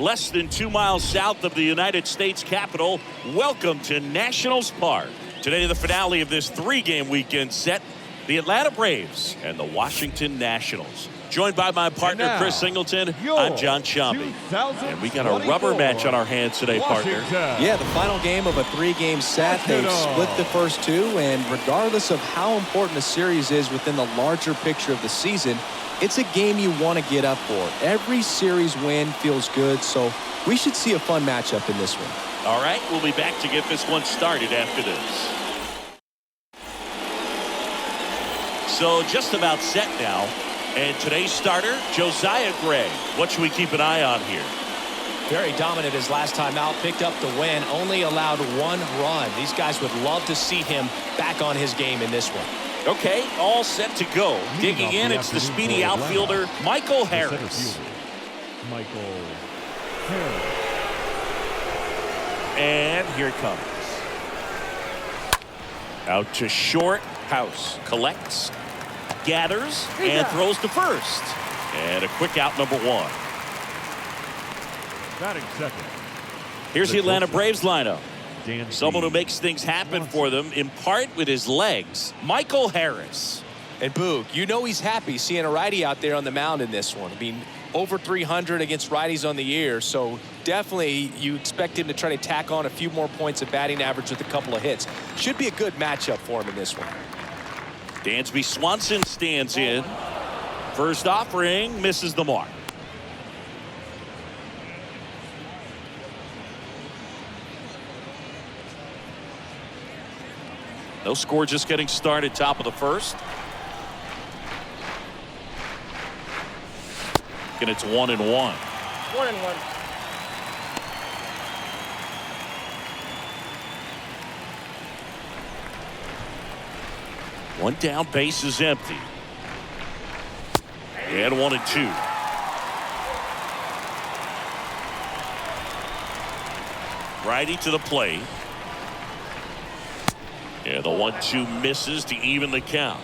less than 2 miles south of the United States Capitol. Welcome to Nationals Park. Today, the finale of this 3-game weekend set, the Atlanta Braves and the Washington Nationals. Joined by my partner, now, Chris Singleton, I'm John Sciambi. And we got a rubber match on our hands today, partner. Yeah, the final game of a 3-game set. They've split the first 2, and regardless of how important the series is within the larger picture of the season, it's a game you want to get up for. Every series win feels good, so we should see a fun matchup in this one. All right, we'll be back to get this one started after this. So just about set now. And today's starter, Josiah Gray. What should we keep an eye on here? Very dominant his last time out, picked up the win, only allowed 1 run. These guys would love to see him back on his game in this one. Okay, all set to go. Digging in, it's the speedy outfielder, Michael Harris. Michael Harris. And here it comes. Out to short. House collects, gathers, and throws to first. And a quick out, number 1. Batting second. Here's the Atlanta Braves lineup. Dan Someone who Reed. makes things happen for them, in part with his legs, Michael Harris. And Boog, you know he's happy seeing a righty out there on the mound in this one. I mean, over 300 against righties on the year, so definitely you expect him to try to tack on a few more points of batting average with a couple of hits. Should be a good matchup for him in this one. Dansby Swanson stands in. First offering, misses the mark. No score, just getting started, top of the first. And it's 1-1. 1-1. One down, base is empty. And 1-2. Righty to the plate. And the 1-2 misses to even the count.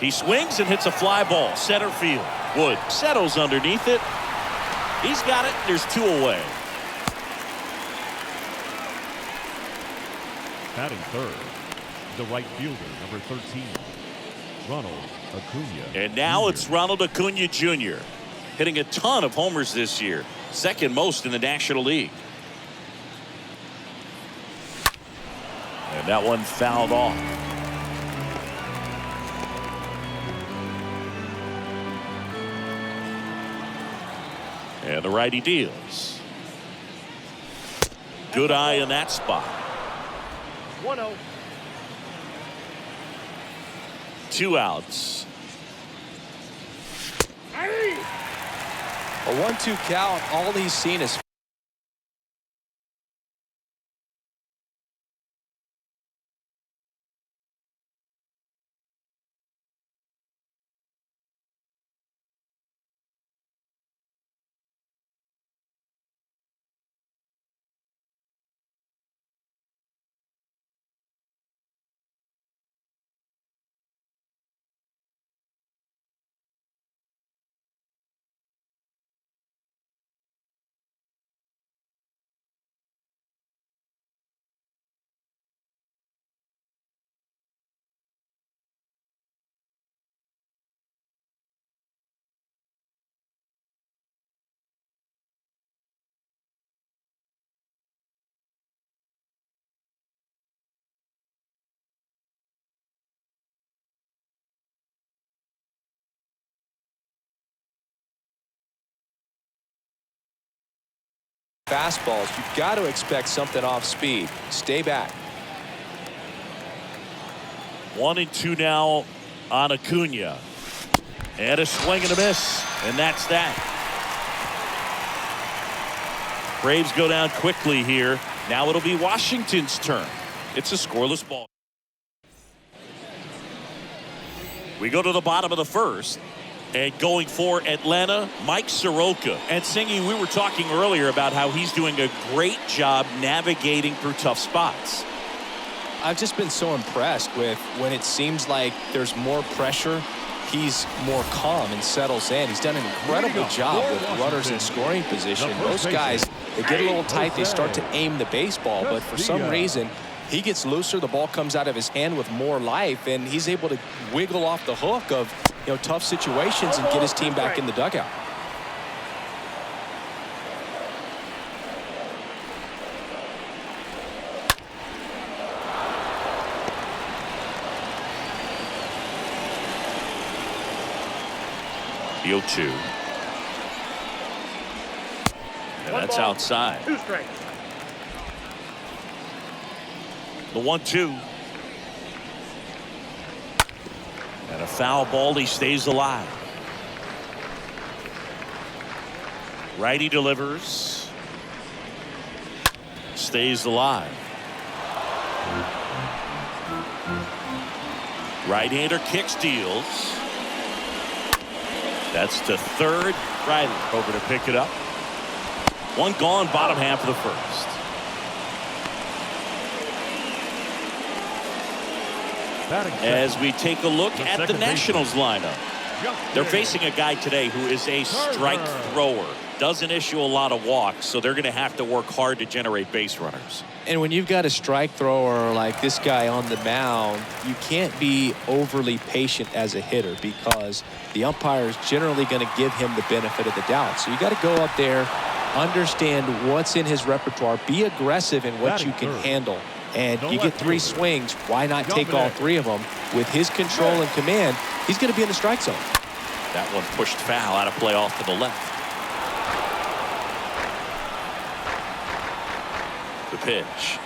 He swings and hits a fly ball. Center field. Wood settles underneath it. He's got it. There's 2 away. Batting third, the right fielder, number 13, Ronald Acuna. And now Jr. it's Ronald Acuna Jr. hitting a ton of homers this year. Second most in the National League. And that one fouled off. And the righty deals. Good eye in that spot. 1-0. 2 outs. A 1-2 count, all he's seen is fastballs. You've got to expect something off speed. Stay back. 1-2 now on Acuna. And a swing and a miss. And that's that. Braves go down quickly here. Now it'll be Washington's turn. It's a scoreless ball. We go to the bottom of the first. And going for Atlanta, Mike Soroka. And Singy, we were talking earlier about how he's doing a great job navigating through tough spots. I've just been so impressed with when it seems like there's more pressure, he's more calm and settles in. He's done an incredible job with runners in scoring position. Most guys, they get a little tight, they start to aim the baseball, but for some reason, he gets looser, the ball comes out of his hand with more life, and he's able to wiggle off the hook of tough situations and get his team back in the dugout. The 0-2. And that's outside. 2 strikes. The 1-2. And a foul ball. He stays alive. Righty delivers. Stays alive. Right-hander kicks, deals. That's to third. Riley over to pick it up. One gone, bottom half of the first. As we take a look at the Nationals lineup, they're facing a guy today who is a strike thrower. Doesn't issue a lot of walks, so they're going to have to work hard to generate base runners. And when you've got a strike thrower like this guy on the mound, you can't be overly patient as a hitter because the umpire is generally going to give him the benefit of the doubt. So you got to go up there, understand what's in his repertoire, be aggressive in what you can handle. And you get 3 swings, why not take all 3 of them? With his control and command, he's going to be in the strike zone. That one pushed foul, out of play off to the left. The pitch.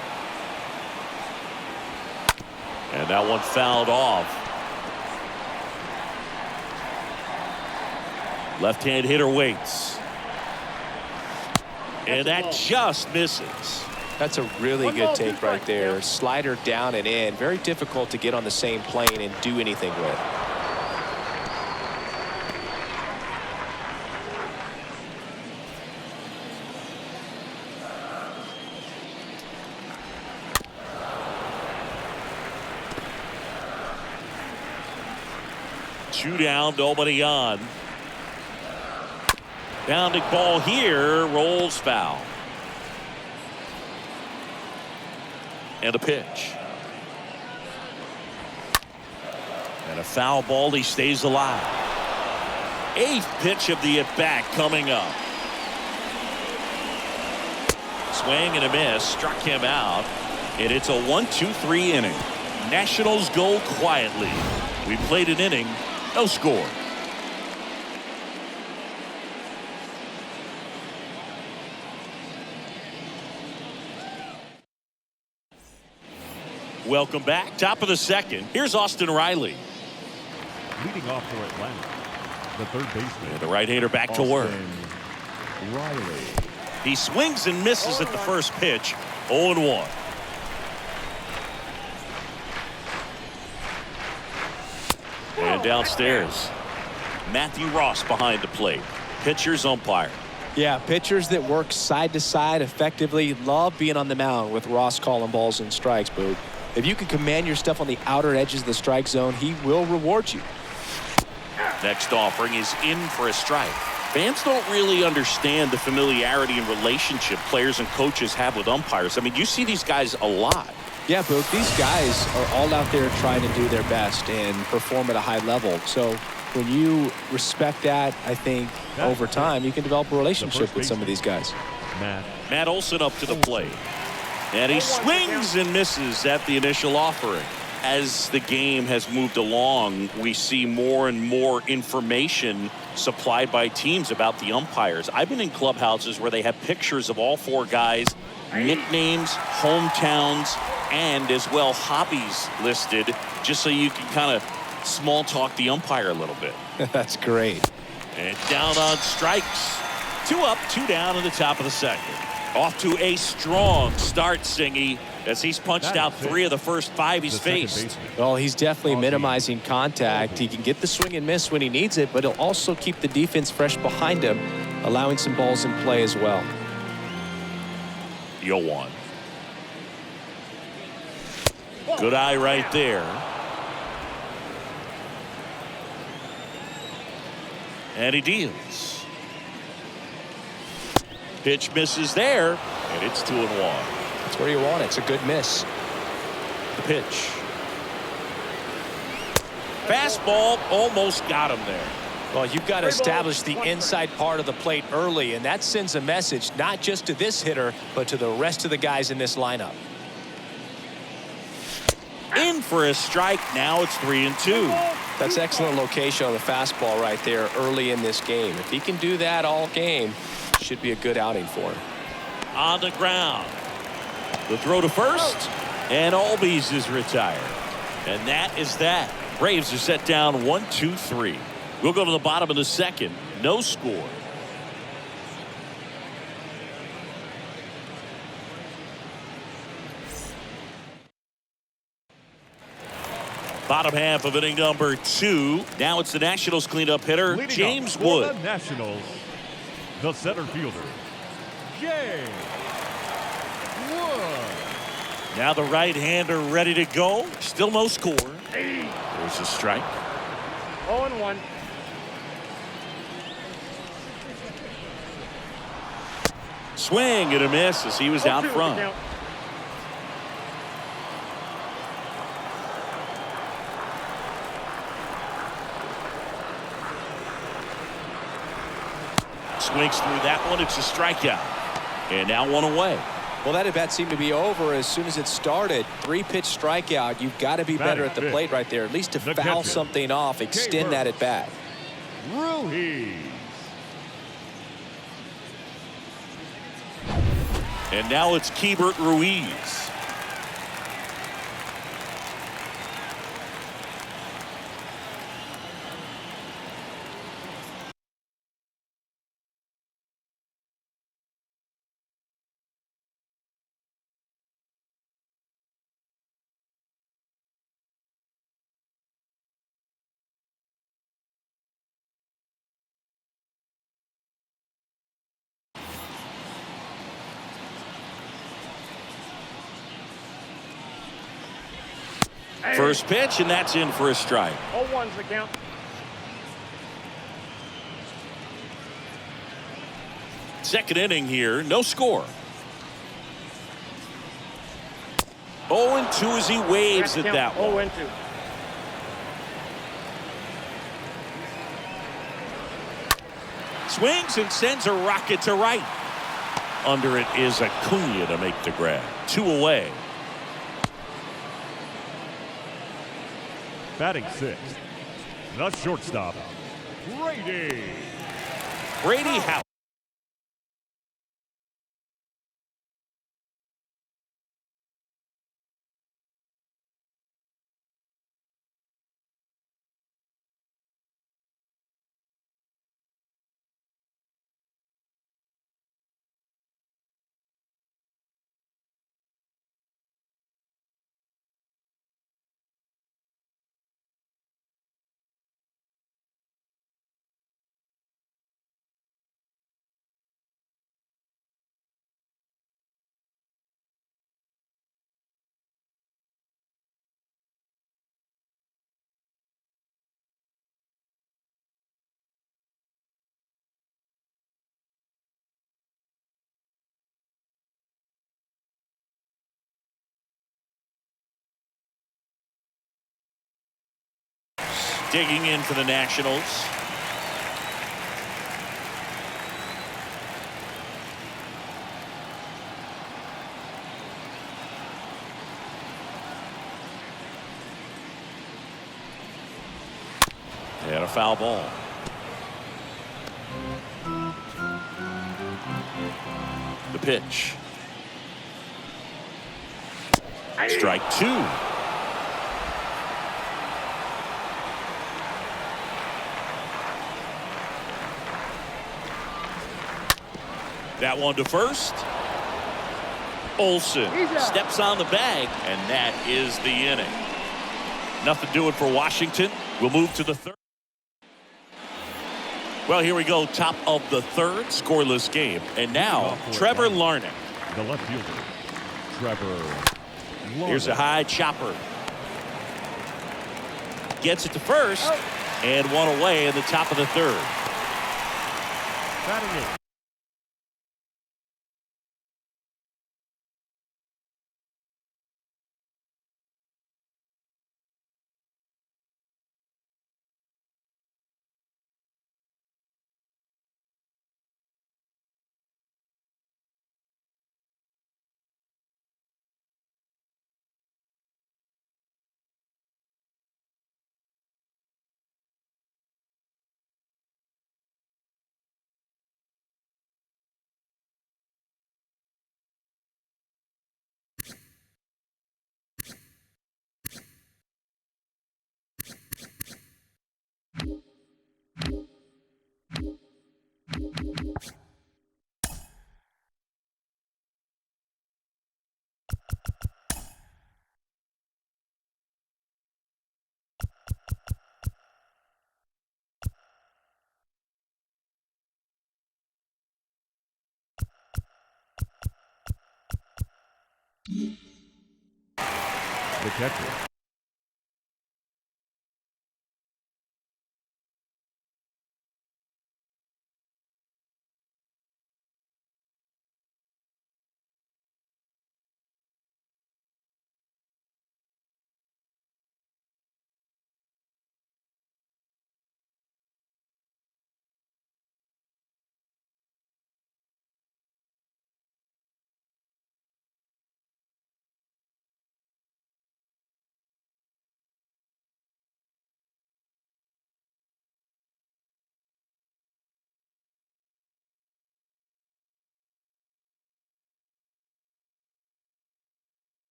And that one fouled off. Left-hand hitter waits. And that just misses. That's a really good take right there. Slider down and in. Very difficult to get on the same plane and do anything with. Two down, nobody on. Bounding ball here, rolls foul. And a pitch. And a foul ball, he stays alive. 8th pitch of the at-bat coming up. Swing and a miss, struck him out. And it's a 1-2-3 inning. Nationals go quietly. We played an inning, no score. Welcome back. Top of the second. Here's Austin Riley. Leading off for Atlanta, the third baseman. And the right-hander back to work. Riley. He swings and misses at the first pitch. 0-1. And downstairs, Matthew Ross behind the plate. Pitcher's umpire. Yeah, pitchers that work side to side effectively love being on the mound with Ross calling balls and strikes, Boog. If you can command your stuff on the outer edges of the strike zone, he will reward you. Next offering is in for a strike. Fans don't really understand the familiarity and relationship players and coaches have with umpires. I mean, you see these guys a lot. Yeah, Boog, these guys are all out there trying to do their best and perform at a high level. So when you respect that, I think over time you can develop a relationship with some of these guys. Matt Olson up to the plate. And he swings and misses at the initial offering. As the game has moved along, we see more and more information supplied by teams about the umpires. I've been in clubhouses where they have pictures of all 4 guys, nicknames, hometowns, and as well hobbies listed, just so you can kind of small talk the umpire a little bit. That's great. And down on strikes. 2 up, 2 down in the top of the second. Off to a strong start, Singy, as he's punched out 3 of the first 5 he's faced. Well, he's definitely minimizing contact. He can get the swing and miss when he needs it, but he'll also keep the defense fresh behind him, allowing some balls in play as well. 0-1. Good eye right there. And he deals. Pitch misses there, and it's 2-1. That's where you want it. It's a good miss. The pitch. Fastball almost got him there. Well, you've got to establish the inside part of the plate early, and that sends a message not just to this hitter, but to the rest of the guys in this lineup. In for a strike. Now it's 3-2. That's excellent location on the fastball right there early in this game. If he can do that all game, should be a good outing for him. On the ground. The throw to first, and Albies is retired. And that is that. Braves are set down 1-2-3. We'll go to the bottom of the second. No score. Bottom half of inning number 2. Now it's the Nationals cleanup hitter, Leading James up for Wood. the Nationals, the center fielder, James Wood. Now the right-hander ready to go. Still no score. There's a strike. 0-1. Swing and a miss as he was out 0-2 front. the count. Swings through that one. It's a strikeout. And now one away. Well, that at bat seemed to be over as soon as it started. 3-pitch strikeout. You've got to be better at the Batting plate right there, at least to the foul catcher, something off, extend that at bat. Ruiz. And now it's Keibert Ruiz. First pitch, and that's in for a strike. 0-1's the count. Second inning here, no score. 0-2 as he waves at that one. 0-2. Swings and sends a rocket to right. Under it is Acuna to make the grab. 2 away. Batting sixth, the shortstop, Brady. Brady House. Digging in for the Nationals. And a foul ball. The pitch. Strike 2. That one to first. Olsen steps on the bag, and that is the inning. Nothing doing for Washington. We'll move to the third. Well, here we go. Top of the third, scoreless game. And now, Trevor Larnach. The left fielder, Trevor Here's a high chopper. Gets it to first. And one away in the top of the third. Batting it. The catcher.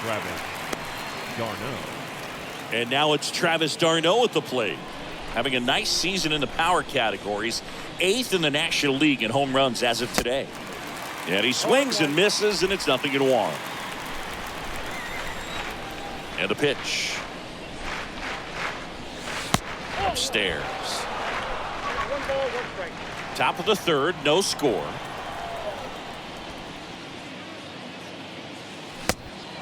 Travis d'Arnaud. And now it's Travis d'Arnaud at the plate. Having a nice season in the power categories. 8th in the National League in home runs as of today. And he swings and misses, and it's 0-1. And the pitch. Upstairs. One ball, one strike. Top of the third, no score.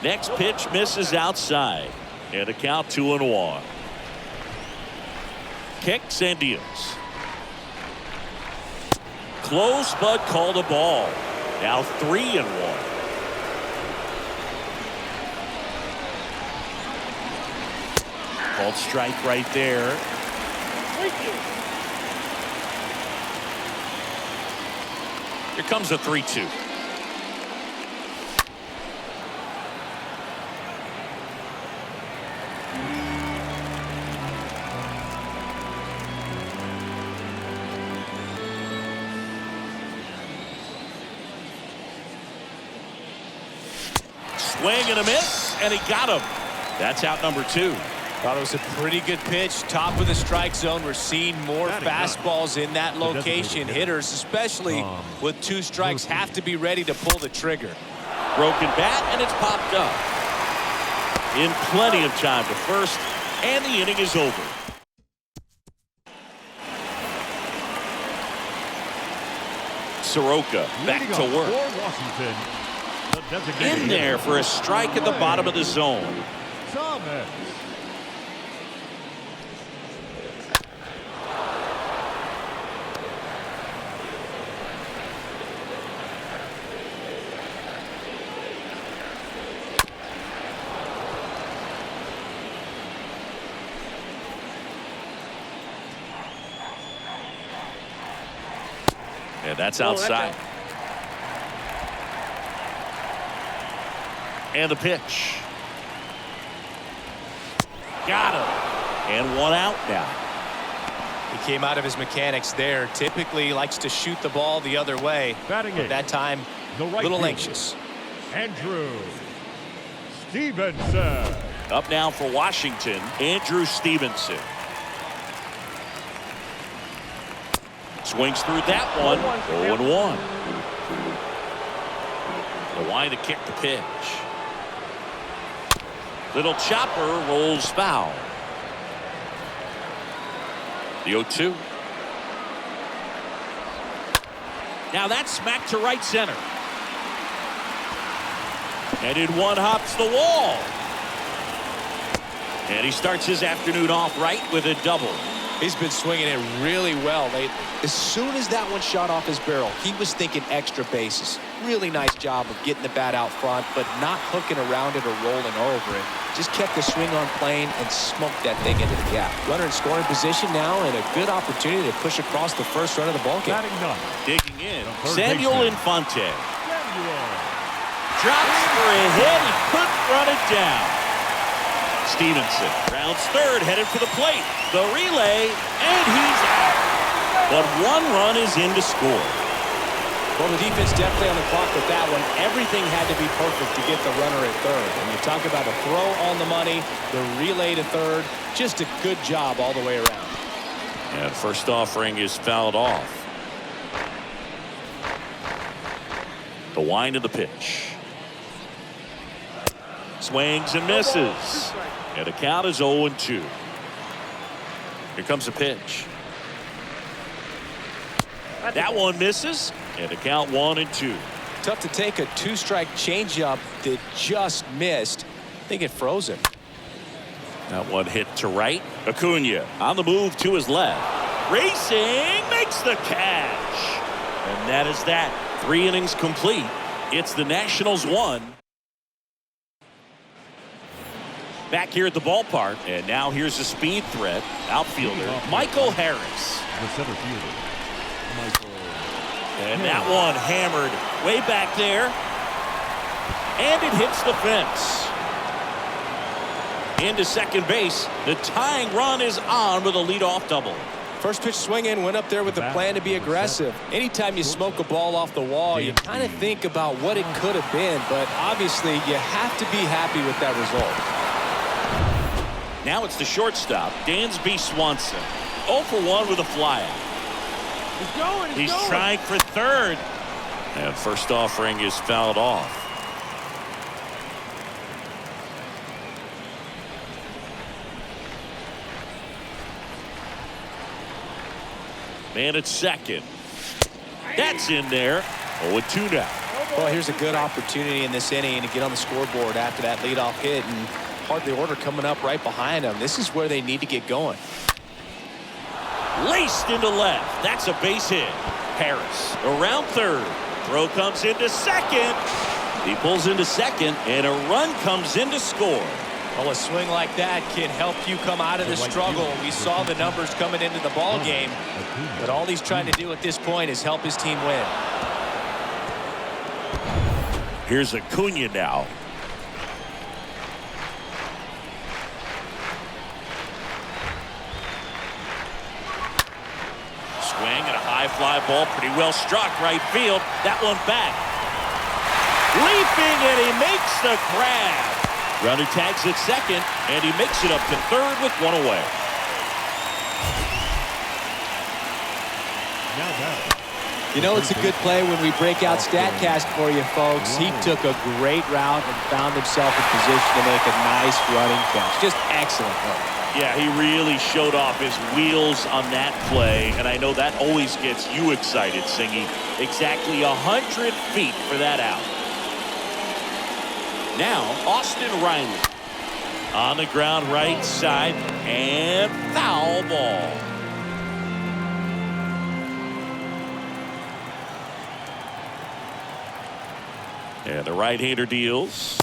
Next pitch misses outside. And a count 2-1. Kicks and deals. Close, but called a ball. Now 3-1. Called strike right there. Here comes a 3-2. Swing and a miss, and he got him. That's out number 2. Thought it was a pretty good pitch. Top of the strike zone. We're seeing more fastballs in that location. Hitters, especially with 2 strikes, have to be ready to pull the trigger. Broken bat, and it's popped up. In plenty of time to first, and the inning is over. Soroka back to work. For Washington, the designated In there for a strike at the bottom of the zone. Thomas. And that's outside. And the pitch. Got him. And 1 out now. He came out of his mechanics there. Typically likes to shoot the ball the other way. Batting But eighth, that time, the a right little fielder, anxious. Andrew Stevenson. Up now for Washington, Andrew Stevenson. Swings through that one. 0-1. The wide to kick the pitch. Little chopper rolls foul. The 0-2. Now that's smacked to right center. Headed one, hops the wall. And he starts his afternoon off right with a double. He's been swinging it really well lately. As soon as that one shot off his barrel, he was thinking extra bases. Really nice job of getting the bat out front, but not hooking around it or rolling over it. Just kept the swing on plane and smoked that thing into the gap. Runner in scoring position now, and a good opportunity to push across the first run of the ballgame. Batting ninth, Digging in, The third Samuel baseman. Infante. Samuel. Drops for a hit. He couldn't run it down. Stevenson rounds third, headed for the plate. The relay, and he's out. But one run is in to score. Well, the defense definitely on the clock with that one. Everything had to be perfect to get the runner at third. And you talk about a throw on the money, the relay to third, just a good job all the way around. And first offering is fouled off. The wind of the pitch. Swings and misses. And the count is 0-2. Here comes the pitch. That one misses. And the count 1-2. Tough to take a two-strike changeup that just missed. I think it froze him. That one hit to right. Acuna on the move to his left. Racing makes the catch. And that is that. 3 innings complete. It's the Nationals 1. Back here at the ballpark. And now here's a speed threat. Outfielder Michael Harris. The center fielder, Michael. And that one hammered way back there. And it hits the fence. Into second base. The tying run is on with a leadoff double. First pitch swinging, went up there with the plan to be aggressive. Anytime you smoke a ball off the wall, you kind of think about what it could have been, but obviously you have to be happy with that result. Now it's the shortstop, Dansby Swanson. 0 for 1 with a flyout. He's trying for third. And first offering is fouled off. Man at second. That's in there. 0-2 now. Well, here's a good opportunity in this inning to get on the scoreboard after that leadoff hit, and hardly order coming up right behind them. This is where they need to get going. Laced into left. That's a base hit. Harris around third. Throw comes into second. He pulls into second, and a run comes in to score. Well, a swing like that can help you come out of the struggle. We saw the numbers coming into the ball game, but all he's trying to do at this point is help his team win. Here's Acuna now. Swing and a high fly ball, pretty well struck right field. That one back. Leaping, and he makes the grab. Runner tags at second, and he makes it up to third with one away. Now batting. You know, it's a good play when we break out StatCast for you, folks. He took a great route and found himself in position to make a nice running catch. Just excellent work. Yeah, he really showed off his wheels on that play, and I know that always gets you excited, Singy. Exactly 100 feet for that out. Now, Austin Riley on the ground right side, and foul ball. And the right-hander deals.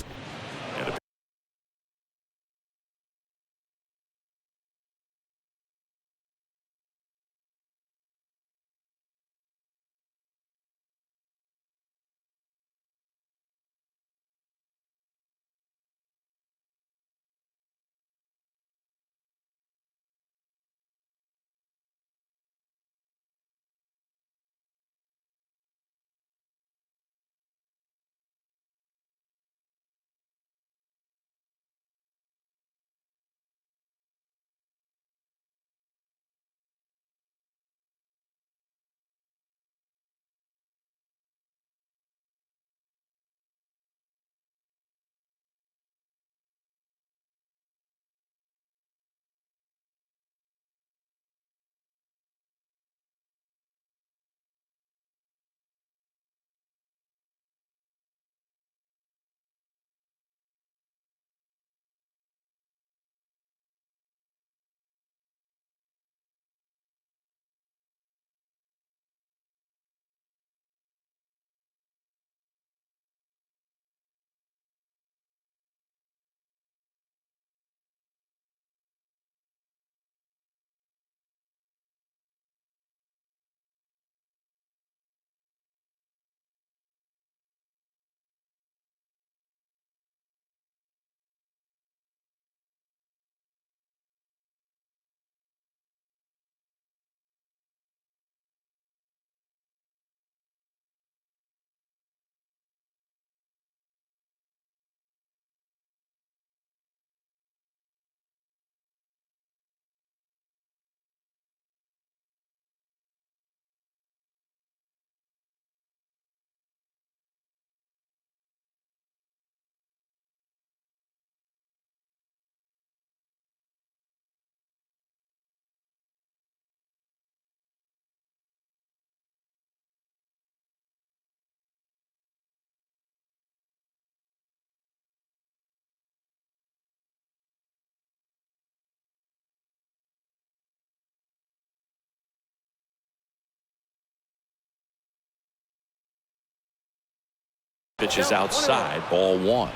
Pitch is outside, ball one.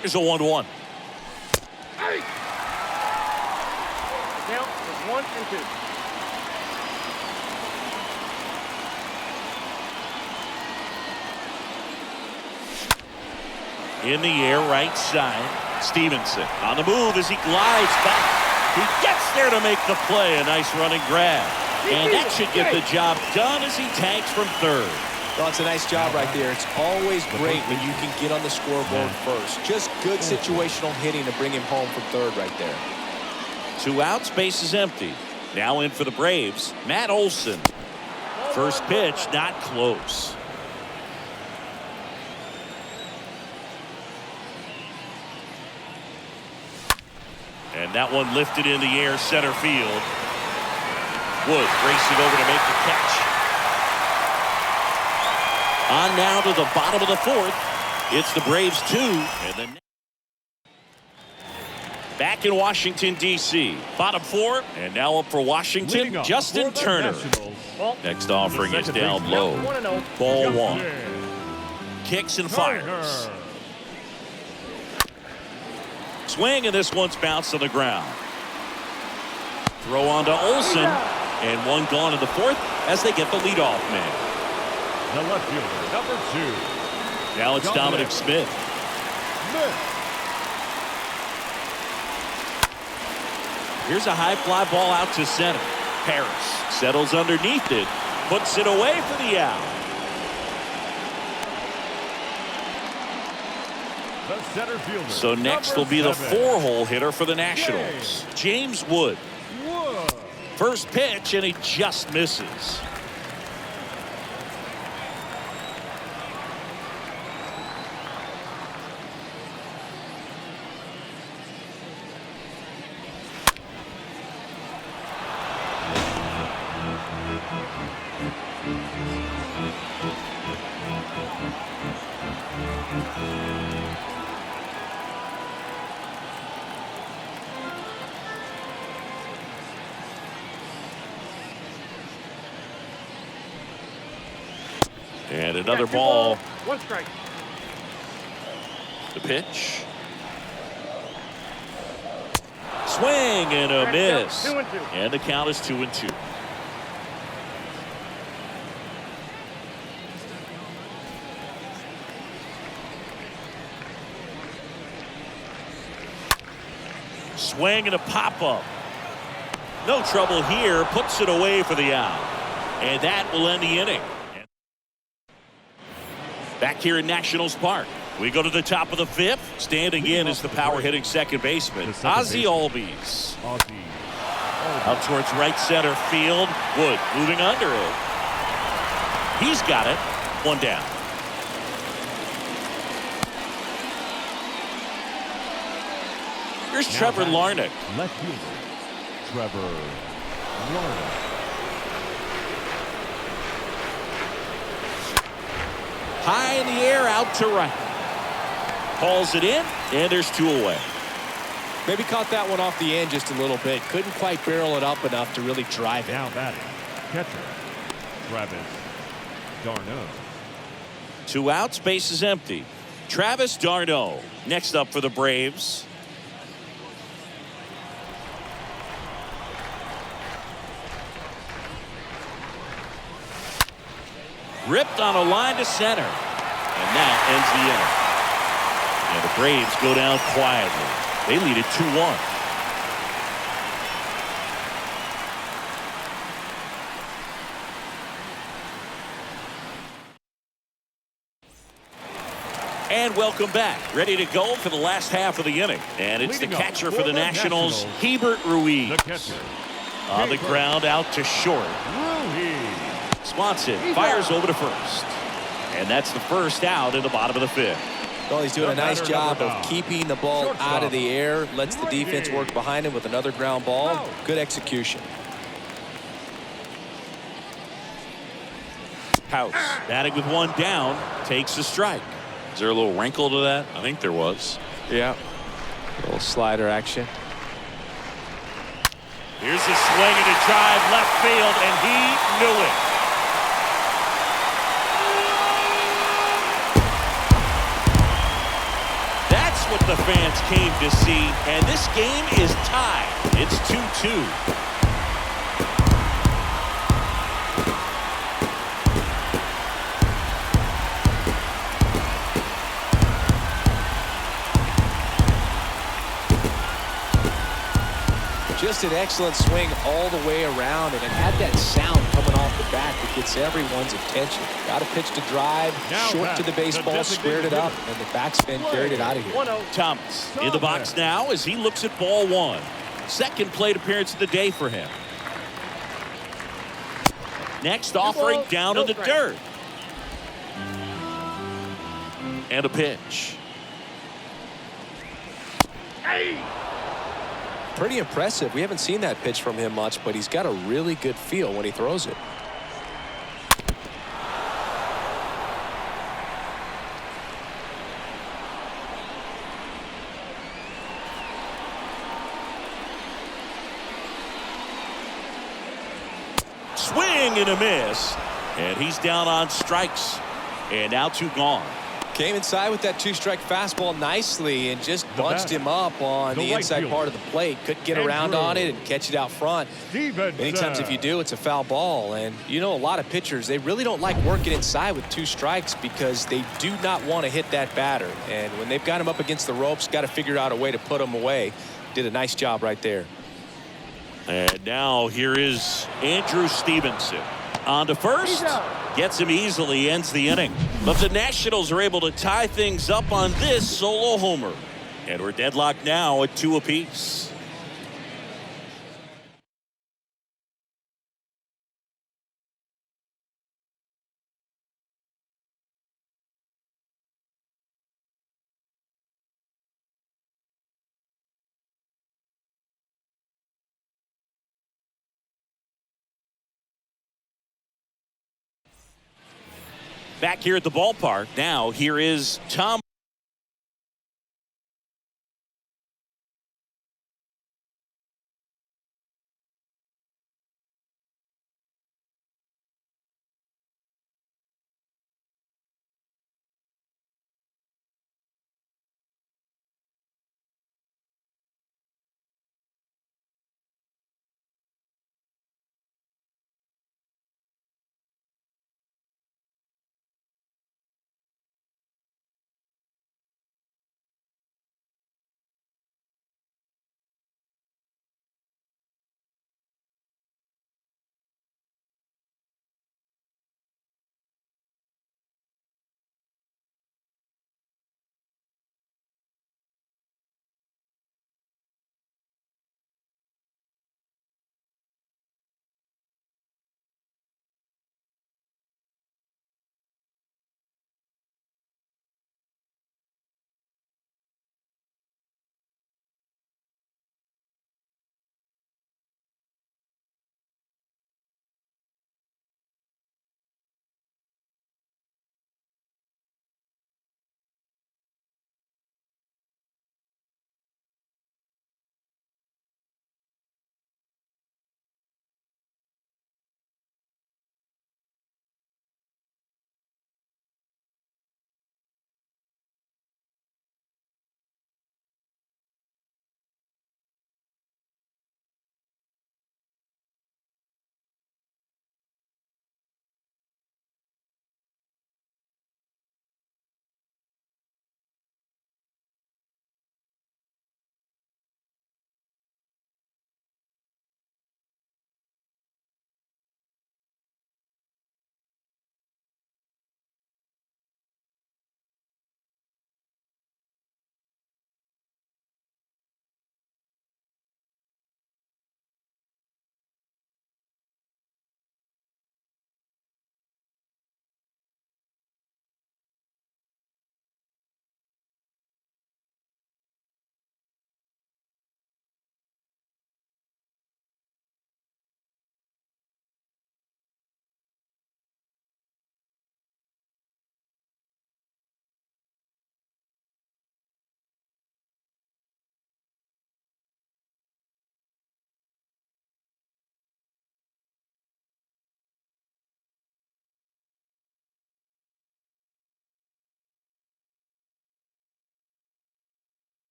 Here's a 1-1. Hey! Count is 1 and 2. In the air, right side. Stevenson on the move as he glides back. He gets there to make the play. A nice running grab. And that should get the job done as he tags from third. Well, it's a nice job right there. It's always great when you can get on the scoreboard first. Just good situational hitting to bring him home from third right there. 2 outs, base is empty. Now in for the Braves, Matt Olson. First pitch, not close. And that one lifted in the air, center field. Wood racing over to make the catch. On now to the bottom of the fourth. It's the Braves 2. And then back in Washington, D.C. Bottom 4. And now up for Washington, Justin Turner. Next offering is down low. Ball 1. Kicks and fires. Swing, and this one's bounced on the ground. Throw on to Olson, and one gone in the fourth as they get the leadoff man. The left fielder, number 2. Now it's Dominic Smith. Here's a high fly ball out to center. Harris settles underneath it, puts it away for the out. The center fielder. So next will be the 4-hole hitter for the Nationals, James Wood. First pitch, and he just misses. And another ball. 1 strike. The pitch. Swing and a miss. 2 and 2. And the count is 2 and 2. Swing and a pop-up. No trouble here. Puts it away for the out. And that will end the inning. Back here in Nationals Park, we go to the top of the 5th. Standing in is the power-hitting second baseman, Ozzie Albies. Out towards right center field. Wood moving under it. He's got it. One down. Here's Trevor Larnach. Left fielder, Trevor Larnach. High in the air, out to right. Calls it in, and there's 2 away. Maybe caught that one off the end just a little bit. Couldn't quite barrel it up enough to really drive it. Now batting, catcher, Travis d'Arnaud. 2 outs, base is empty. Travis d'Arnaud next up for the Braves. Ripped on a line to center. And that ends the inning. And the Braves go down quietly. They lead it 2-1. And welcome back. Ready to go for the last half of the inning. And it's the catcher for the Nationals, Hebert Ruiz. The catcher. On the ground, out to short. Swanson fires over to first. And that's the first out in the bottom of the 5th. Well, he's doing a nice job of keeping the ball out of the air. Lets the defense work behind him with another ground ball. Good execution. House batting with 1 down, takes a strike. Is there a little wrinkle to that? I think there was. Yeah. A little slider action. Here's a swing and a drive left field, and he knew it. That's what the fans came to see, and this game is tied. It's 2-2. Just an excellent swing all the way around, and it had that sound coming off the bat that gets everyone's attention. Got a pitch to drive, Now short back to the baseball, the squared it up, and the backspin carried it out of here. 1-0. Thomas in the box now as he looks at ball one. Second plate appearance of the day for him. Next offering balls, down no in the strike. dirt. And a pitch. Hey! Pretty impressive. We haven't seen that pitch from him much, but he's got a really good feel when he throws it. Swing and a miss. And he's down on strikes. And now two gone. Came inside with that two-strike fastball nicely and just bunched him up on The the right inside fielder. part of the plate. Couldn't get Andrew around on it and catch it out front. Stevenson. Many times if you do, it's a foul ball. And you know, a lot of pitchers, they really don't like working inside with two strikes because they do not want to hit that batter. And when they've got him up against the ropes, got to figure out a way to put him away. Did a nice job right there. And now here is Andrew Stevenson. On to first. He's out. Gets him easily, ends the inning. But the Nationals are able to tie things up on this solo homer. And we're deadlocked now at 2 apiece. Back here at the ballpark now, here is Tom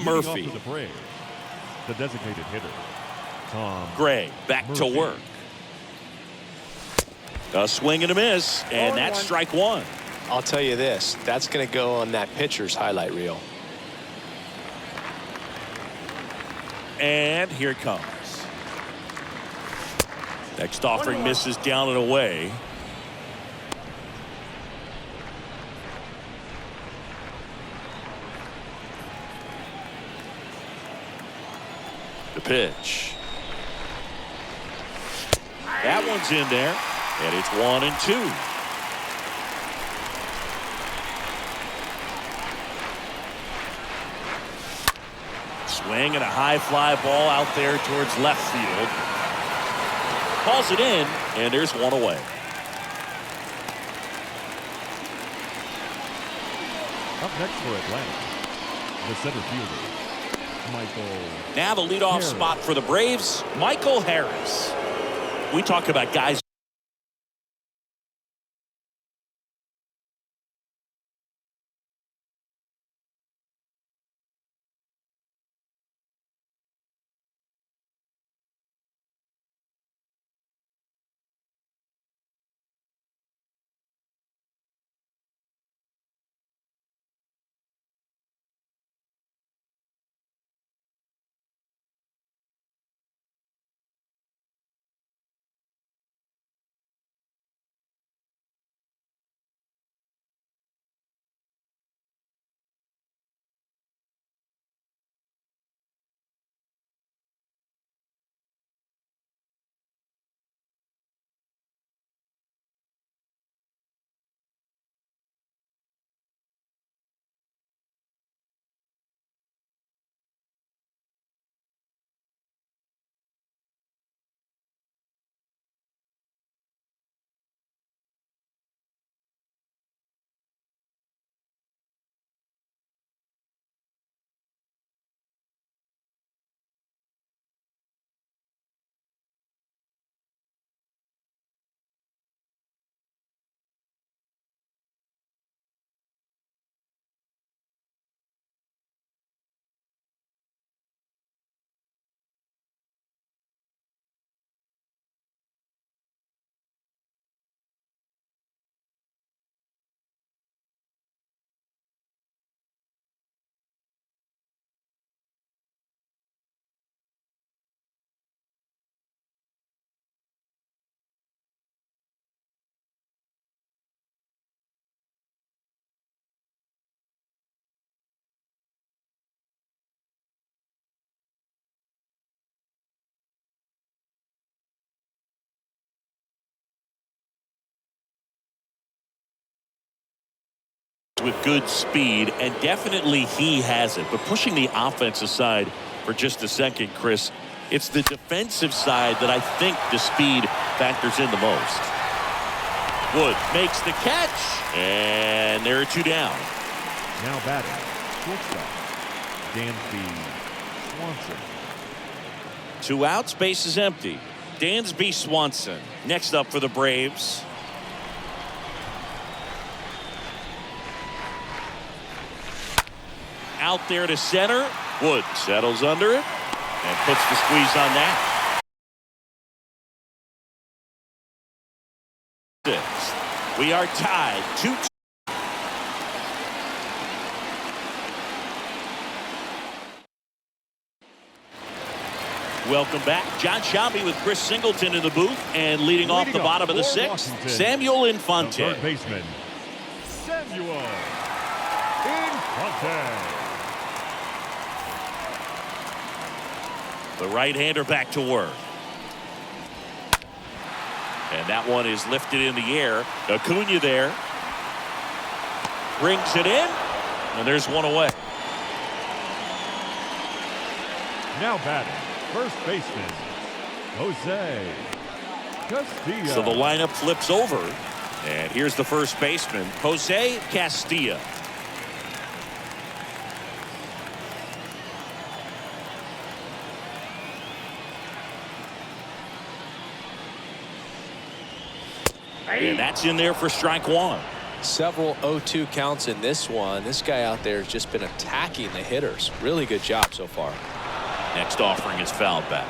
Murphy. Leading off for the Braves, the designated hitter, Tom Gray back to Murphy. work. A swing and a miss, and that's strike one. I'll tell you this, that's going to go on that pitcher's highlight reel. And here it comes. Next offering misses down and away. The pitch. That one's in there, and it's 1-2. Swing and a high fly ball out there towards left field. Calls it in, and there's one away. Up next for Atlanta, the center fielder, Michael. Now the leadoff Harris. spot for the Braves, Michael Harris. We talk about guys. With good speed, and definitely he has it. But pushing the offense aside for just a second, Chris, it's the defensive side that I think the speed factors in the most. Wood makes the catch, and there are two down. Now batting, shortstop, Dansby Swanson. 2 outs, base is empty. Dansby Swanson next up for the Braves. Out there to center. Wood settles under it and puts the squeeze on that. We are tied 2-2. Welcome back. John Shelby with Chris Singleton in the booth, and leading off the bottom of the for 6th, Washington, Samuel the Infante. third baseman, Samuel Infante. The right-hander back to work. And that one is lifted in the air. Acuna there. Brings it in. And there's one away. Now batting, first baseman, Jose Castillo. So the lineup flips over. And here's the first baseman, Jose Castillo. And that's in there for strike one. Several 0-2 counts in this one. This guy out there has just been attacking the hitters. Really good job so far. Next offering is fouled back.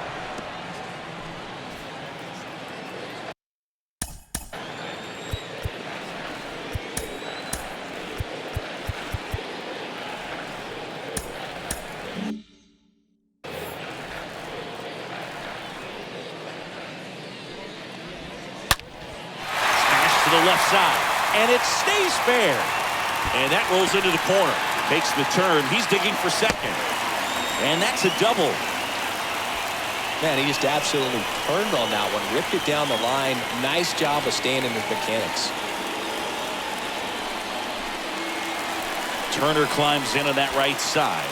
Smash to the left side. And it stays fair. And that rolls into the corner. Makes the turn. He's digging for second. And that's a double. Man, he just absolutely turned on that one. Ripped it down the line. Nice job of staying in his mechanics. Turner climbs in on that right side.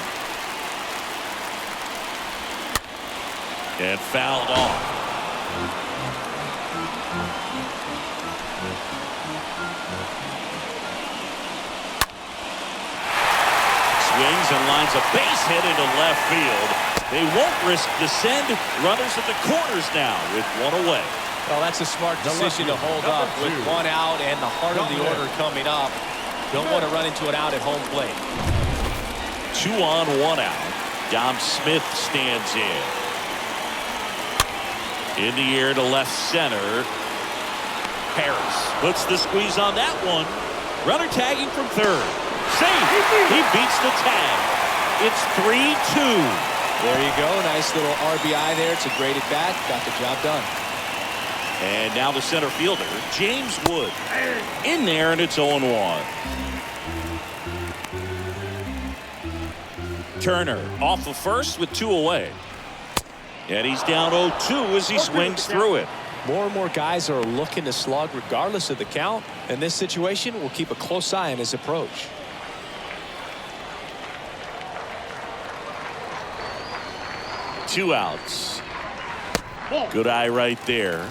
And fouled off. Swings and lines a base hit into left field. They won't risk descend. Runners at the corners now with one away. Well, that's a smart decision to hold up with one out and the heart of the order coming up. Don't want to run into an out at home plate. 2 on, 1 out. Dom Smith stands in. In the air to left center. Harris puts the squeeze on that one. Runner tagging from third. Safe. He beats the tag. It's 3-2. There you go. Nice little RBI there. It's a great at bat. Got the job done. And now the center fielder, James Wood. In there, and it's 0-1. Turner off of first with 2 away. And he's down 0-2 as he swings through it. More and more guys are looking to slug regardless of the count. In this situation, we'll keep a close eye on his approach. Two outs. Good eye right there.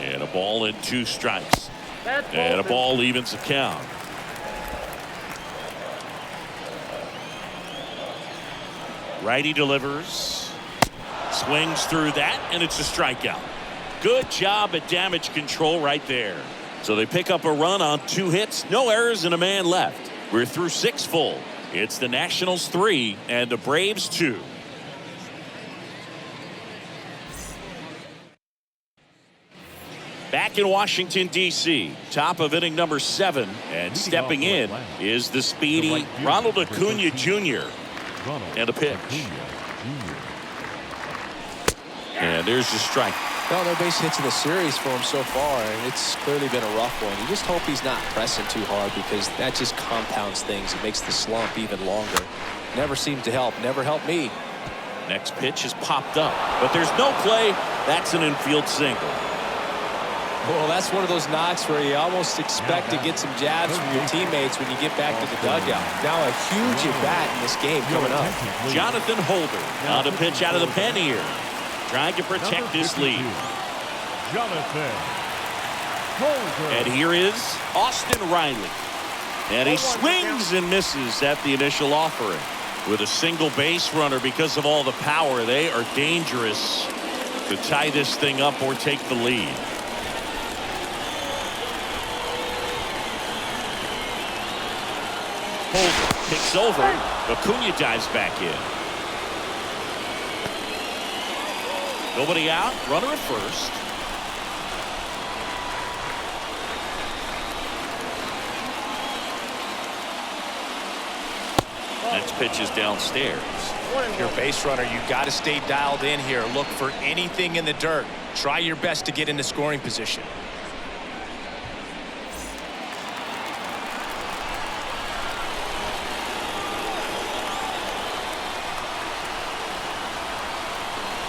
And a ball and 2 strikes. And a ball evens the count. Righty delivers. Swings through that, and it's a strikeout. Good job at damage control right there. So they pick up a run on 2 hits, no errors, and a man left. We're through 6 full. It's the Nationals 3 and the Braves 2. Back in Washington, D.C., top of inning number 7, and stepping in is the speedy Ronald Acuna Jr. And a pitch. And there's the strike. Well, no base hits in the series for him so far, and it's clearly been a rough one. You just hope he's not pressing too hard because that just compounds things. It makes the slump even longer. Never seemed to help. Never helped me. Next pitch is popped up, but there's no play. That's an infield single. Well, that's one of those knocks where you almost expect to get some jabs from your teammates when you get back to the dugout. Now a huge at-bat in this game coming up. Jonathan Holder on a pitch out of the pen here. Trying to protect this lead. Jonathan Holder. And here is Austin Riley. And he swings and misses at the initial offering. With a single base runner because of all the power, they are dangerous to tie this thing up or take the lead. Holder picks over. Acuna dives back in. Nobody out. Runner at first. Next pitch is downstairs. If you're a base runner, you've got to stay dialed in here. Look for anything in the dirt. Try your best to get into scoring position.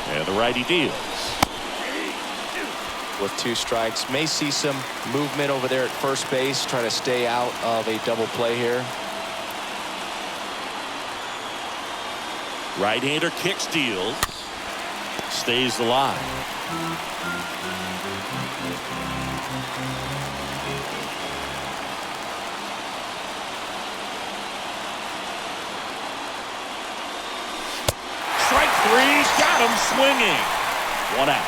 And the righty deals. With 2 strikes, may see some movement over there at first base. Try to stay out of a double play here. Right-hander kicks, deals. Stays alive. Strike 3, got him swinging. 1 out.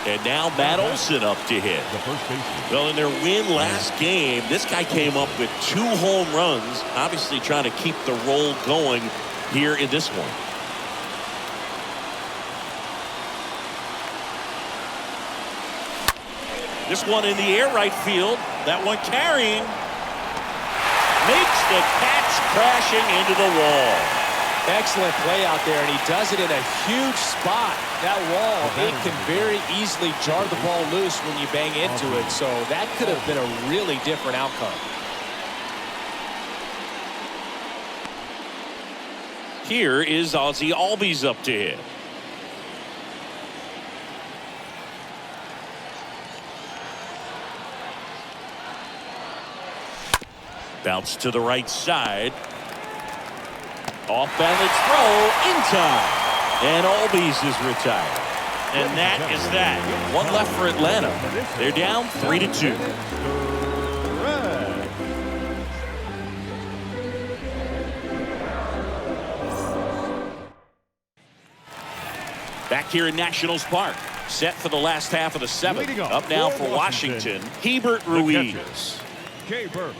And now Matt Olson up to hit. The first baseman. Well, in their win last game, this guy came up with 2 home runs, obviously trying to keep the roll going here in this one. This one in the air right field. That one carrying. Makes the catch, crashing into the wall. Excellent play out there, and he does it in a huge spot. That wall, it can very easily jar the ball loose when you bang into it, so that could have been a really different outcome. Here is Ozzie Albies up to hit. Bounce to the right side. Off balance throw in time. And Albies is retired. And that is that. One left for Atlanta. They're down 3-2. Back here in Nationals Park. Set for the last half of the 7th. Up now for Washington. Hebert Ruiz. Hebert Ruiz.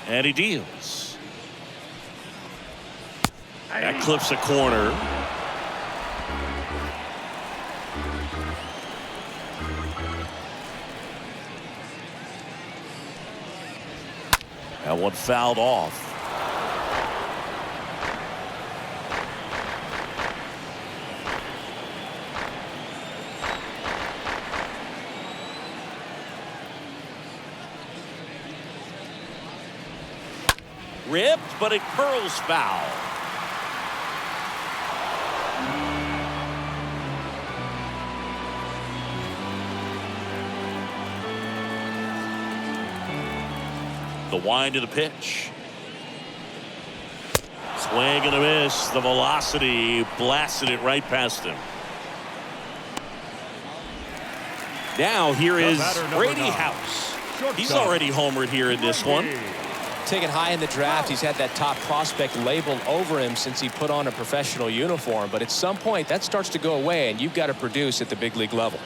And he deals. That clips a corner. That one fouled off. Ripped, but it curls foul. The wind of the pitch. Swing and a miss. The velocity blasted it right past him. Now here is Brady House. He's already homered here in this one. Taken high in the draft, he's had that top prospect labeled over him since he put on a professional uniform, but at some point that starts to go away and you've got to produce at the big league level.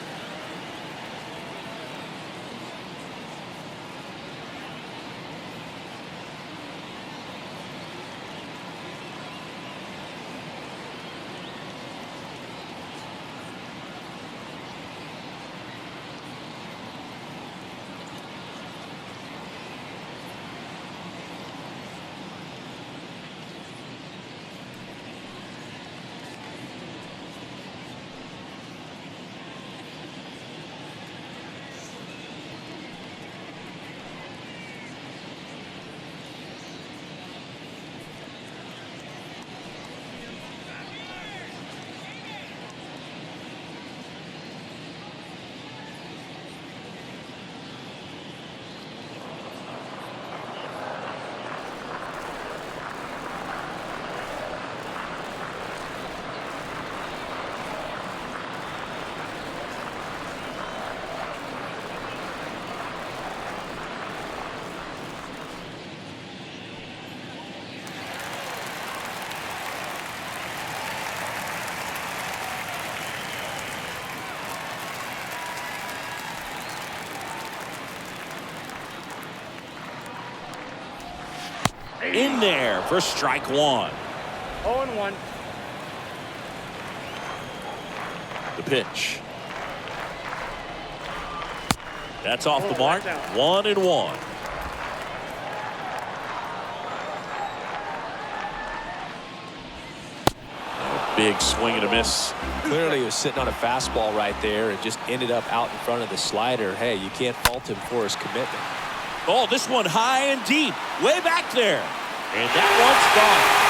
In there for strike one. 0-1. The pitch. That's off the mark. 1-1. Big swing and a miss. Clearly he was sitting on a fastball right there and just ended up out in front of the slider. Hey, you can't fault him for his commitment. Oh, this one high and deep, way back there. And that one's gone.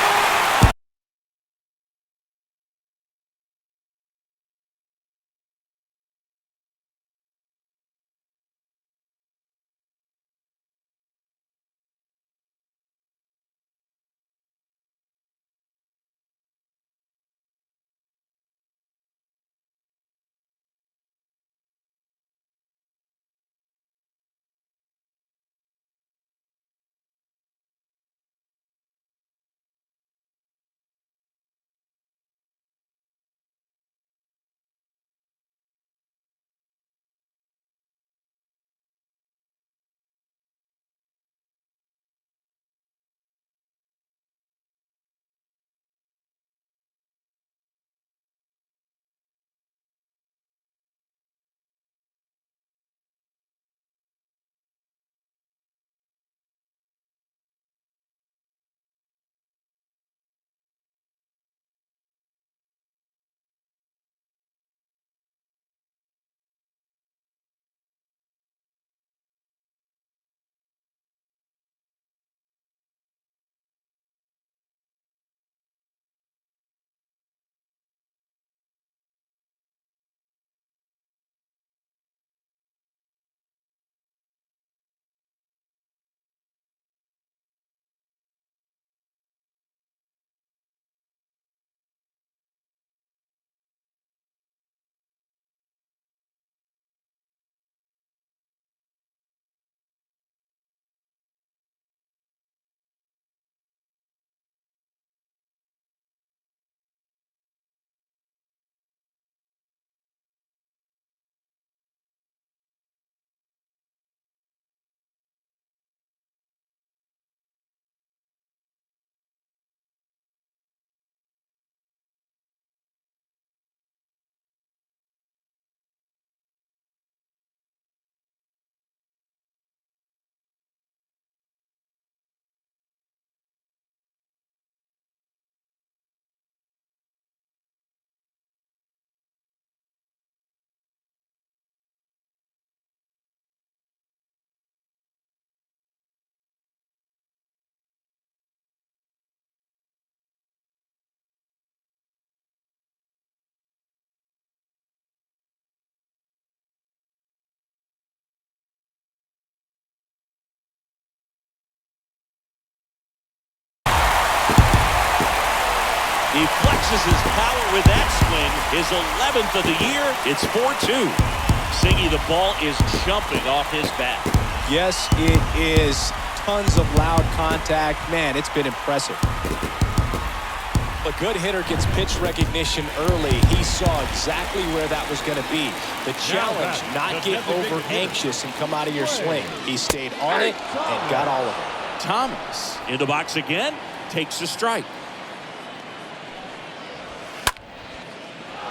He flexes his power with that swing. His 11th of the year. It's 4-2. Siggy, the ball is jumping off his bat. Yes, it is. Tons of loud contact. Man, it's been impressive. A good hitter gets pitch recognition early. He saw exactly where that was going to be. The challenge, not get over anxious and come out of your swing. He stayed on it and got all of it. Thomas in the box again, takes a strike.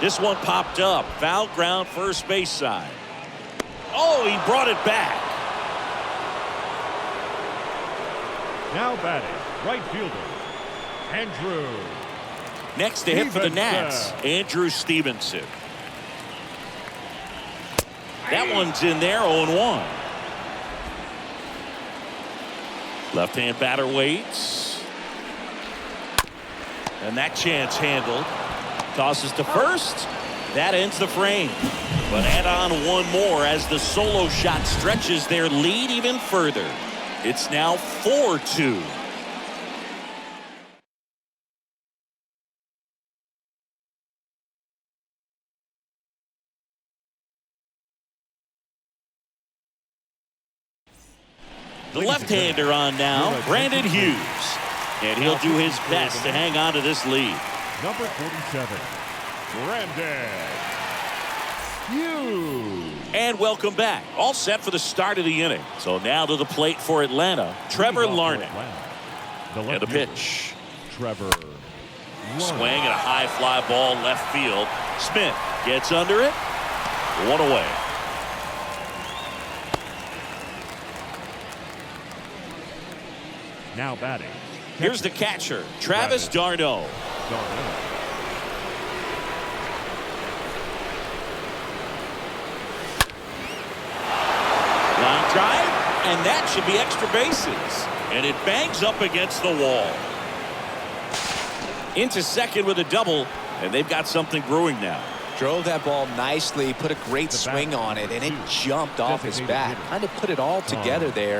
This one popped up. Foul ground, first base side. Oh, he brought it back. Now batting, right fielder, Andrew. Next to hit for the Nats, Stevenson. Andrew Stevenson. That one's in there, 0-1. Left-hand batter waits. And that chance handled. Tosses to first. That ends the frame. But add on one more as the solo shot stretches their lead even further. It's now 4-2. The left-hander on now, Brandon Hughes. And he'll do his best to hang on to this lead. Number 47, Brandon Hughes. And welcome back. All set for the start of the inning. So now to the plate for Atlanta, Trevor Larnach. And the pitch. Trevor Swing and a high fly ball left field. Smith gets under it. One away. Now batting. Here's the catcher, Travis d'Arnaud. Line drive, and that should be extra bases. And it bangs up against the wall. Into second with a double, and they've got something brewing now. Drove that ball nicely, put a great swing on it, and it jumped off his bat. Kind of put it all together there.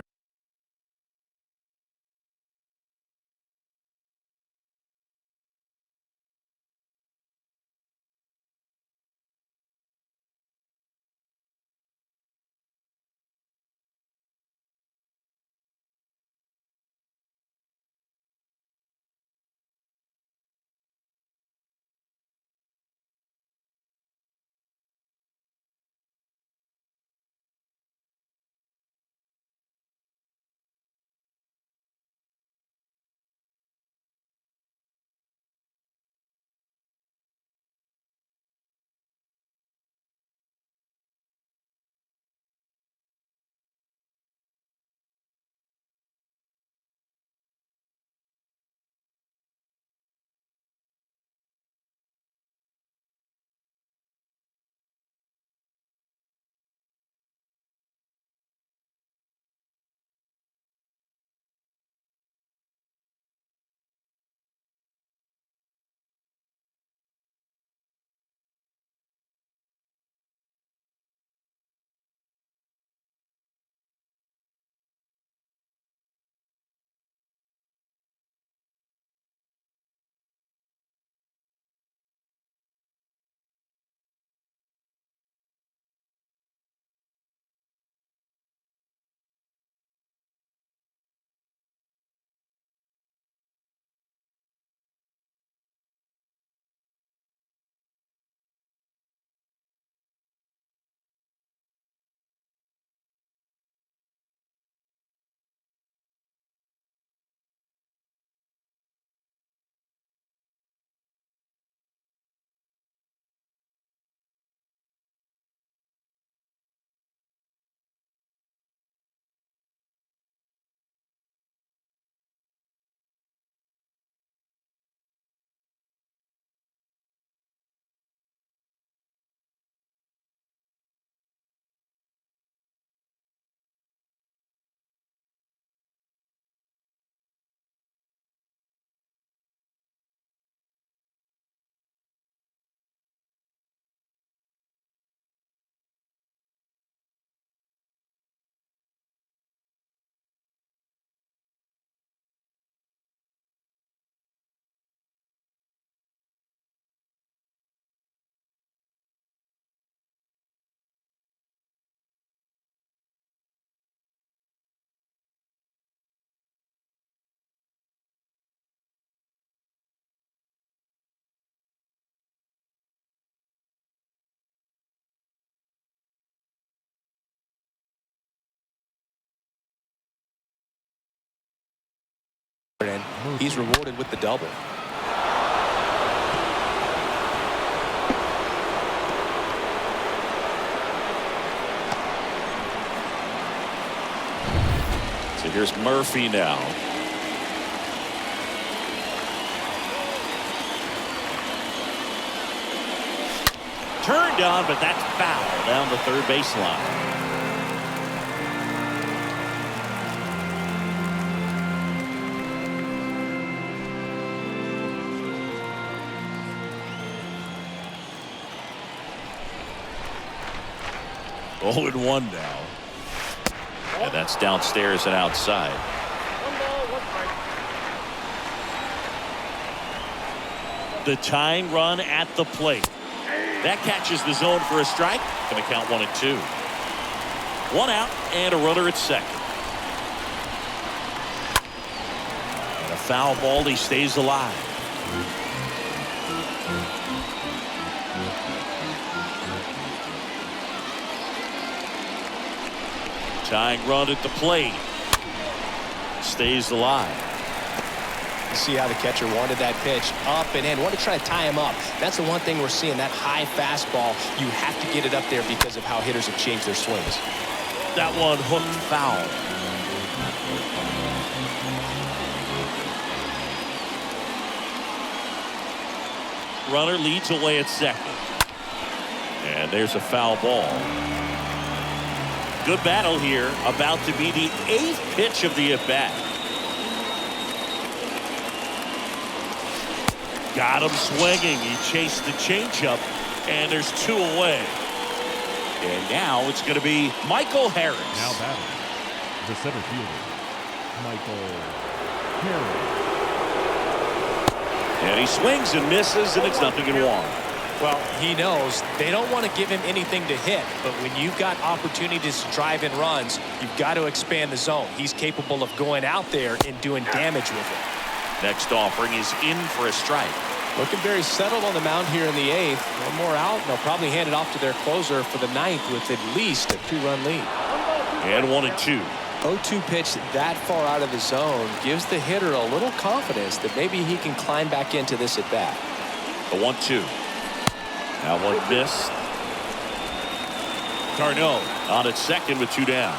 he's rewarded with the double. So here's Murphy now. Turned on, but that's foul down the third baseline. Oh, and 1 now. And that's downstairs and outside. 1 ball, 1 strike. The tying run at the plate. That catches the zone for a strike. Going to count 1 and 2. 1 out and a runner at second. And a foul ball. He stays alive. Tying run at the plate. Stays alive. You see how the catcher wanted that pitch up and in. Want to try to tie him up. That's the one thing we're seeing. That high fastball. You have to get it up there because of how hitters have changed their swings. That one hooked foul. Runner leads away at second. And there's a foul ball. Good battle here. About to be the 8th pitch of the at-bat. Got him swinging. He chased the changeup, and there's 2 away. And now it's going to be Michael Harris. Now batting, the center fielder, Michael Harris. And he swings and misses, and it's 0-1. Well, he knows they don't want to give him anything to hit, but when you've got opportunities to drive in runs, you've got to expand the zone. He's capable of going out there and doing damage with it. Next offering is in for a strike. Looking very settled on the mound here in the 8th. 1 more out, and they'll probably hand it off to their closer for the 9th with at least a 2-run lead. And 1 and 2. 0-2 pitch that far out of the zone gives the hitter a little confidence that maybe he can climb back into this at bat. The 1-2. Now one missed. Carno on at second with 2 down.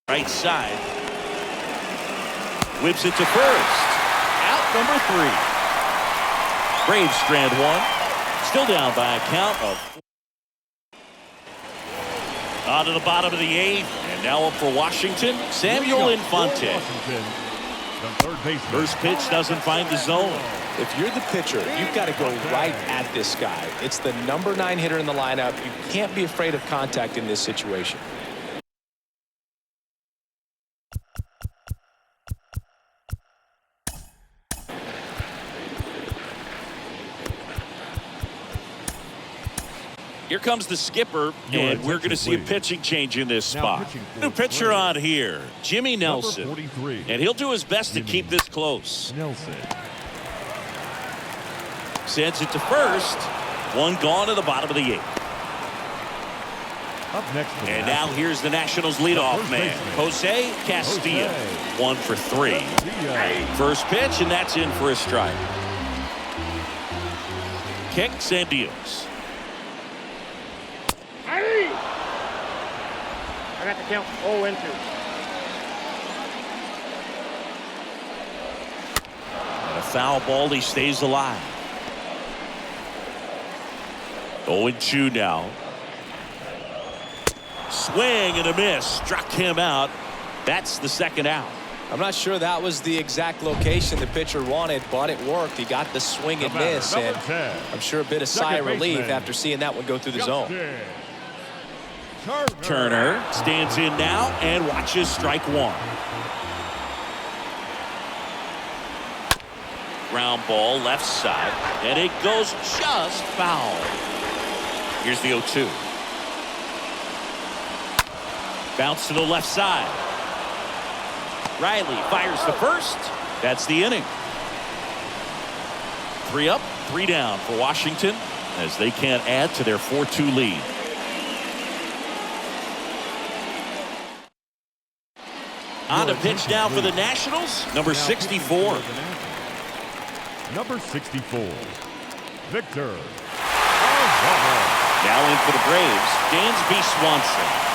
Right side. Whips it to first. Out number 3. Braves strand 1. Still down by a count of. On to the bottom of the 8th. And now up for Washington, Samuel Infante. Washington, the third baseman. First pitch doesn't find the zone. If you're the pitcher, you've got to go right at this guy. It's the number 9 hitter in the lineup. You can't be afraid of contact in this situation. Here comes the skipper, Your and we're going to see a please. pitching change in this Now spot. pitching for New pitcher Braves. on here, Jimmy Nelson. Number 43. And he'll do his best to Jimmy keep this close. Nelson. Sends it to first. One gone to the bottom of the 8th. Up next for the And now Nationals, here's the Nationals leadoff first man, baseman. Jose Castillo. Jose. 1 for 3. Castillo. First pitch, and that's in for a strike. Kicks and deals. Hey! I got the count 0-2. And a foul ball, he stays alive. 0-2 now. Swing and a miss. Struck him out. That's the second out. I'm not sure that was the exact location the pitcher wanted, but it worked. He got the swing and The batter, miss, number and 10. I'm sure a bit of sigh Second of relief baseman. after seeing that one go through the zone. Justin Turner stands in now and watches strike 1. Ground ball left side, and it goes just foul. Here's the 0-2. Bounce to the left side. Riley fires the first. That's the inning. 3 up, 3 down for Washington as they can't add to their 4-2 lead. On to pitch now for the Nationals, number 64. Number 64. Victor. Now in for the Braves, Dansby Swanson.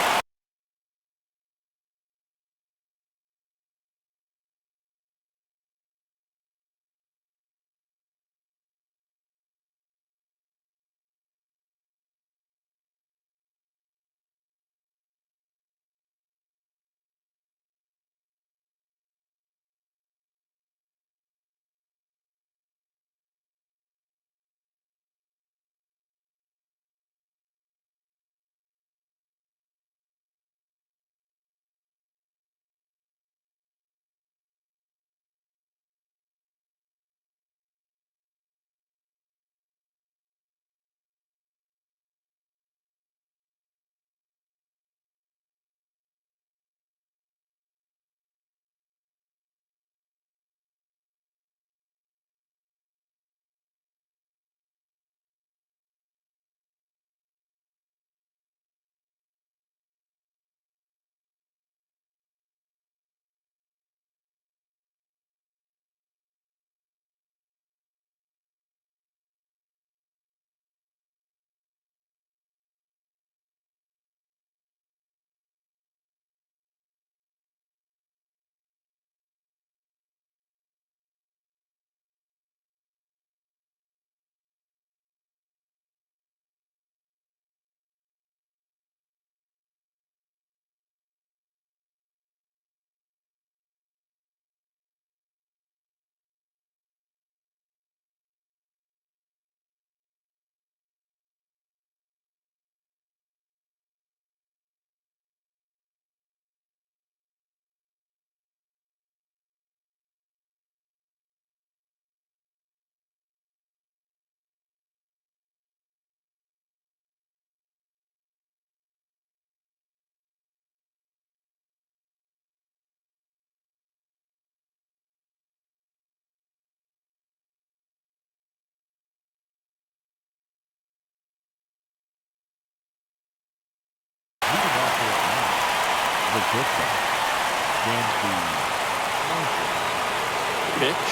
Pitch.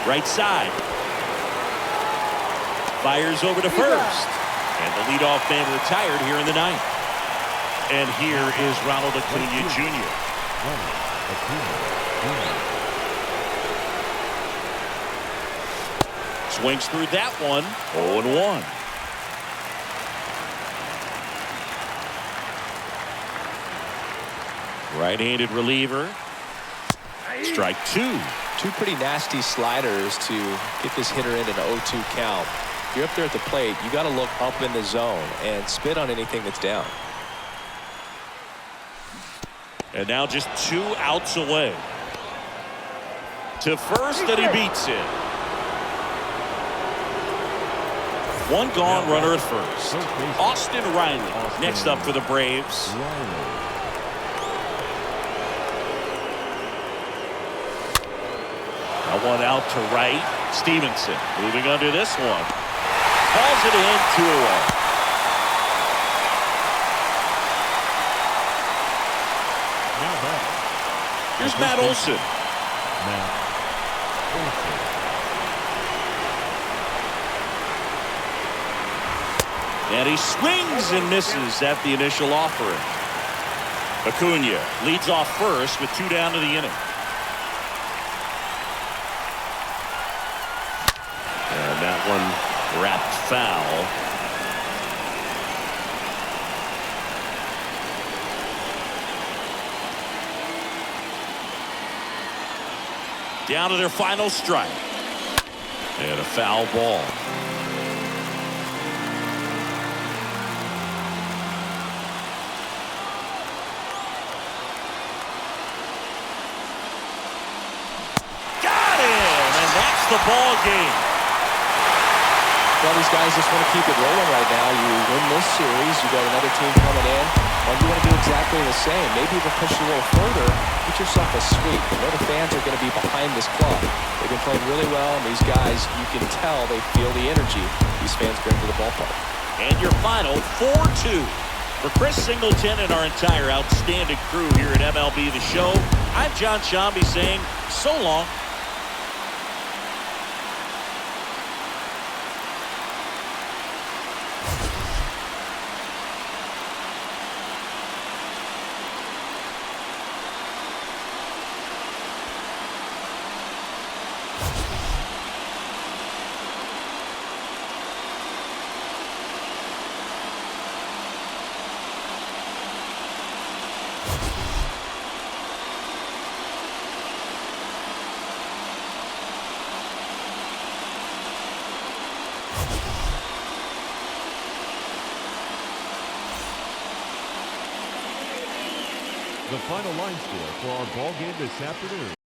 Right side. Fires over to first. And the leadoff man retired here in the 9th. And here is Ronald Acuna Jr. Ronald Acuna Jr. Swings through that one. 0-1. Right-handed reliever. Strike 2. Two pretty nasty sliders to get this hitter in an 0-2 count. If you're up there at the plate, you got to look up in the zone and spit on anything that's down. And now just 2 outs away. To first, and he beats it. 1 gone, runner at first. Austin Riley next up for the Braves. One out to right. Stevenson moving under this one. Calls it in, 2 away. Now back. Here's Matt Olson. Matt Olson. And he swings and misses at the initial offering. Acuna leads off first with 2 down to the inning. That one wrapped foul. Down to their final strike. And a foul ball. Got him! And that's the ball game. Well, these guys just want to keep it rolling right now. You win this series, you got another team coming in. Well, you want to do exactly the same. Maybe even push a little further. Get yourself a sweep. You know the fans are going to be behind this club. They've been playing really well, and these guys, you can tell they feel the energy these fans bring to the ballpark. And your final 4-2. For Chris Singleton and our entire outstanding crew here at MLB The Show, I'm John Shambi saying so long. The final line score for our ball game this afternoon.